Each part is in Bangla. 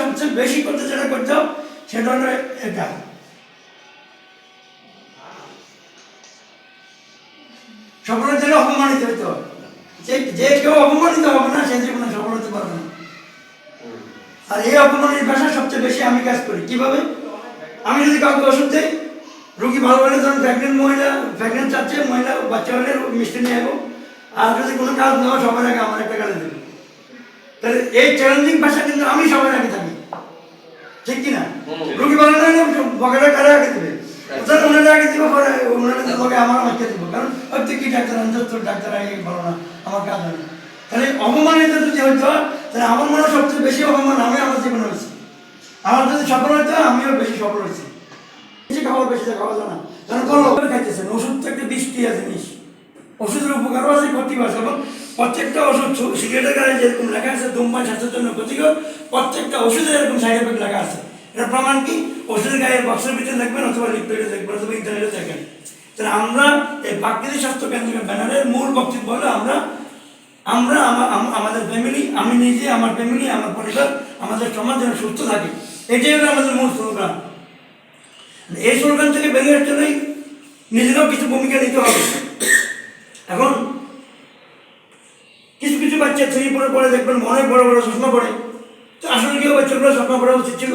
সবচেয়ে বেশি করতে যেটা করতাম সেটা হলো এটা, সকলের জন্য অপমানিত হইতে হবে। যে কেউ অপমানিত হবে না সে জীবনে সফল হতে পারবে না। আর এই অপমানের পেশা সবচেয়ে বেশি আমি কাজ করি। কিভাবে? আমি যদি কাউকে ওষুধ দিই, রুগী ভালো হলে ধরুন প্রেগনেন্ট চাচ্ছে মহিলা, বাচ্চা হলে মিষ্টি নিয়ে যাবো, আর যদি কোনো কাজ নেওয়া সবার আগে আমার একটা কাজে দেবে। তাহলে এই চ্যালেঞ্জিং পেশা কিন্তু আমি সবার আগে থাকি, ঠিক কিনা? রুগী ভালো হলে বকেটা কারে আগে দেবে, ওনারা আগে দিব, পরে ওনারা লোকে আমার আমাকে দিব, কারণ হয়তো কি ডাক্তার তোর ডাক্তার আগে ভালো না, আমার কাজ হয় না। তাহলে অপমানিত যদি হইতো, তাহলে আমার মনে হয় সবচেয়ে বেশি অপমান আমি আমার জীবনে হয়েছি। আমার যদি সফল হইতো আমিও বেশি সফল হয়েছি। বেশি খাবার বেশি খাওয়া যায় না, কারণ বলো খাইতেছেন। ওষুধ তো একটা বিষক্রিয়া জিনিস, ওষুধের উপকারও আছে ক্ষতিও আছে। এবং প্রত্যেকটা ওষুধ, সিগারেটের গায়ে যেরকম লেখা আছে ধূমপান স্বাস্থ্যের জন্য ক্ষতিকর, প্রত্যেকটা ওষুধে এরকম সাইড এফেক্ট লেখা আছে। এটা প্রমাণ কি? ওষুধের গায়ে বক্সের ভিতরে দেখবেন, অথবা লিকুইডে দেখবেন, অথবা ইন্টারনেটে দেখেন। তাহলে আমরা এই প্রাকৃতিক স্বাস্থ্য কেন্দ্র ব্যানারের মূল বক্তব্য হলো আমরা আমাদের ফ্যামিলি, আমি নিজে, আমার ফ্যামিলি, আমার পরিবার, আমাদের সমাজ যেন সুস্থ থাকে, এটাই হলো আমাদের মূল স্লোগান। এই স্লোগান থেকে বেরিয়ে আসতে হলেই নিজেরাও কিছু ভূমিকা নিতে হবে। এখন কিছু কিছু বাচ্চা 3 পরে দেখবেন অনেক বড় বড় চশমা পড়ে, তো আসলে কি বাচ্চাগুলো চশমা পড়া উচিত ছিল?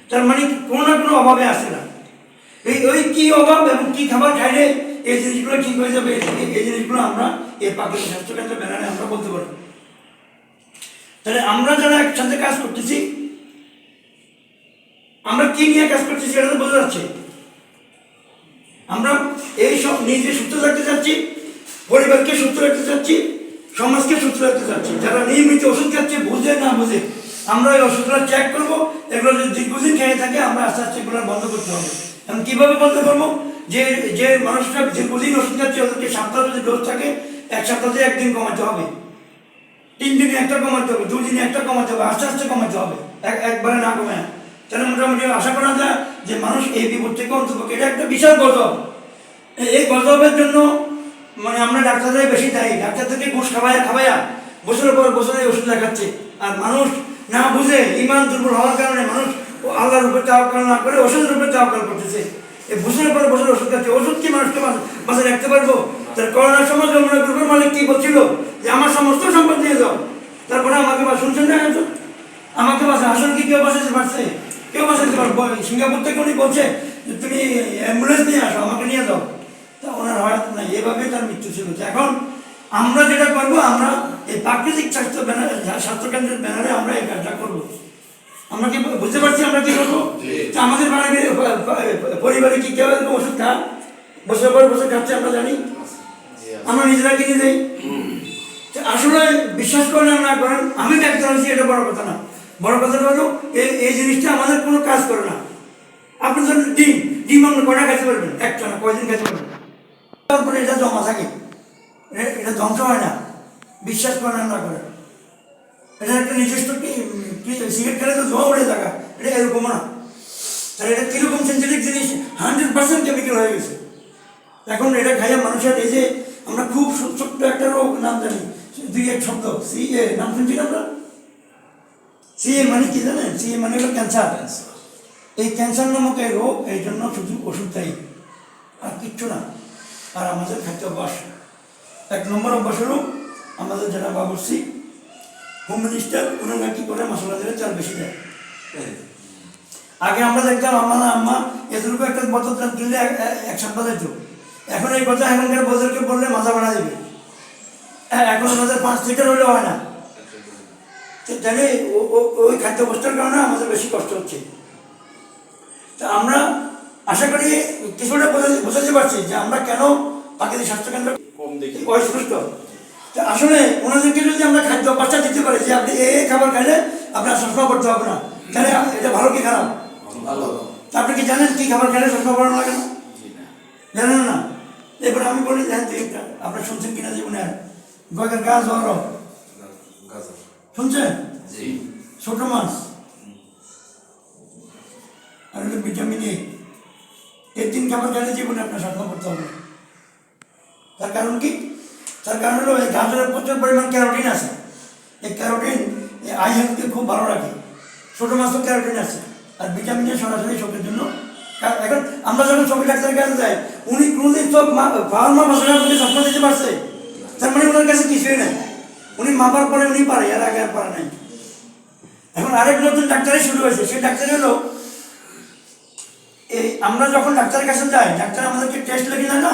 তার মানে কোনো না কোনো অভাবে আসে না। ওই কি অভাব এবং কি খাবার খাইলে এই জিনিসগুলো ঠিক হয়ে যাবে, এই জিনিসগুলো আমরা এই প্রাকৃতিক স্বাস্থ্যকেন্দ্র ব্যানারে আমরা বলতে পারি। তাহলে আমরা যারা একসাথে কাজ করতেছি, আমরা কি নিয়ে কাজ করতেছি এটা তো বোঝা যাচ্ছে। আমরা এই সব নিজে সুস্থ থাকতে চাচ্ছি, পরিবারকে সুস্থ রাখতে চাচ্ছি, সমাজকে সুস্থ রাখতে চাচ্ছি। যারা নিয়মিত ওষুধ খাচ্ছে, বুঝে না বুঝে, আমরা এই ওষুধগুলো চেক করবো। এগুলো যদি দীর্ঘদিন খেয়ে থাকে, আমরা আস্তে আস্তে এগুলো বন্ধ করতে হবে। এবং কীভাবে বন্ধ করবো? যে মানুষটা দীর্ঘদিন ওষুধ খাচ্ছে, ওদেরকে সপ্তাহে যদি ডোজ থাকে, 1 সপ্তাহে 1 দিন কমাতে হবে, 3 দিনে একটা কমাতে হবে, 2 দিনে একটা কমাতে হবে, আস্তে আস্তে কমাতে হবে, একবারে না কমে। তাহলে মোটামুটি আশা করা যায় যে মানুষ এই বিপদ থেকে অন্তর্পক্ষে। এটা একটা বিশাল গজব। এই গজবের জন্য মানে আমরা ডাক্তাররাই বেশি দায়ী। ডাক্তার থেকে ঘুষ খাবাইয়া বছরের পর বছরে ওষুধ দেখাচ্ছে, আর মানুষ না বুঝে ইমান দুর্বল হওয়ার কারণে মানুষ আল্লাহর উপরে তাওয়াক্কুল না করে ওষুধের উপরে তাওয়াক্কুল করতেছে। এই বছরের পর বছর ওষুধ খাচ্ছে। ওষুধ কি মানুষকে বাঁচিয়ে রাখতে পারবো? তার করোনার সময় গ্রুপের মালিক কি বলছিল যে আমার সমস্ত সম্পদ দিয়ে দাও, তারপরে আমাকে শুনছেন না, আমাকে বাঁচা। আসলে কি কেউ বাঁচাতে পারছে? কেউ বাঁচাতে পারবো? সিঙ্গাপুর থেকে উনি বলছে যে তুমি অ্যাম্বুলেন্স নিয়ে আসো, আমাকে নিয়ে যাও, তা ওনার হয়তো না, এভাবেই তার মৃত্যু ছিল। এখন আমরা যেটা করবো, আমরা এই প্রাকৃতিক স্বাস্থ্যকেন্দ্রের ব্যানারে আমরা এই কাজটা করবো। আমরা কি বুঝতে পারছি আমরা কি করবো? আমাদের পরিবারে কি কেউ ওষুধ খা বছর পর বছর খাচ্ছে, আমরা জানি, আমরা নিজেরা কিনে দেই। আসলে বিশ্বাস করেন না করেন, আমি ডাক্তার হচ্ছি এটা বড় কথা না। বড় কথাটা হলো এই জিনিসটা আমাদের কোনো কাজ করে না। আপনি ধরুন ডিম আপনি কটা খেতে পারবেন? একটা না, কয়দিন খেতে পারবেন? তারপরে এটা জমা থাকে, এটা ধ্বংস হয় না। বিশ্বাস করেন না করেন, এটা একটা নিজস্ব কি সিগারেট খেলে তো ধোঁয়া উঠে থাকা, এটা এরকম না। তাহলে এটা কীরকম সিনথেটিক জিনিস, 100% কেমিক্যাল হয়ে গেছে। এখন এটা খাইয়া মানুষের এই যে আমরা খুব ছোট্ট একটা রোগ নাম জানি, 2-1 শব্দ, CA নাম শুনছি আমরা। CA মানে কি জানেন? CA মানে হলো ক্যান্সার। এই ক্যান্সার নামক এই রোগ, এই জন্য শুধু ওষুধ দায়ী, আর কিচ্ছু না। আর আমাদের খাদ্য অভ্যাস, 1 নম্বর অভ্যাস হলো আমাদের যারা বাবুর্চি, হোম মিনিস্টার, ওনারা কি করে মশলা দিলে চাল বেশি দেয়। আগে আমরা দেখতাম আম্মা এতটুকু একটা বোতল চাল কিনলে 1 সপ্তাহ যেত। এখন এই কথা এখনকার বোতলকে বললে মাথা বাড়া দেবে। এখন আমাদের 5 লিটার হলেও হয় না। তাহলে ওই খাদ্য অবস্থার কারণে আমাদের বেশি কষ্ট হচ্ছে। তা আমরা আশা করি কিছুটা বোঝাতে পারছি যে আমরা কেন প্রাকৃতিক স্বাস্থ্যকেন্দ্র কম দেখি, অস্পষ্ট। তা আসলে ওনাদেরকে যদি আমরা খাদ্য অভ্যাসটা দিতে পারি যে আপনি এই খাবার খাইলে আপনার চশমা পড়তে হবে না, তাহলে এটা ভালো কি খারাপ? ভালো। তা আপনি কি জানেন কি খাবার খাইলে চশমা পড়ানো লাগে না? জানেন না? এবার আমি বলি জানেন তো, আপনার শুনছেন কিনা জীবনে গগের গাছ ধরো শুনছেন? ছোট মাছ আর ভিটামিন A, এই 3 খাবার খেলে জীবনে আপনার চশমা পড়তে হবে। তার কারণ কি? তার কারণ হলো এই গাজরের প্রচুর পরিমাণ ক্যারোটিন আছে। এই ক্যারোটিন আই হেলথকে খুব ভালো রাখে। ছোটো মাছ তো ক্যারোটিন আছে, আর ভিটামিনের সরাসরি চোখের জন্য। এখন আমরা যখন চোখের ডাক্তারের কাছে যাই, উনি কোনোদিন চোখ ফার্মা বছরের মধ্যে চশমা দিতে পারছে? তার মানে ওনার কাছে কিছুই নাই, উনি মাপার পরে উনি পারে, এর আগে আর পারে নাই। এখন আরেক নতুন ডাক্তারই শুরু হয়েছে, সেই ডাক্তার হলো এই আমরা যখন ডাক্তারের কাছে যাই, ডাক্তার আমাদেরকে টেস্ট লিখে দেয় না।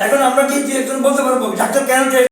এখন আমরা কি একজন বলতে পারবো ডাক্তার কেন টেস্ট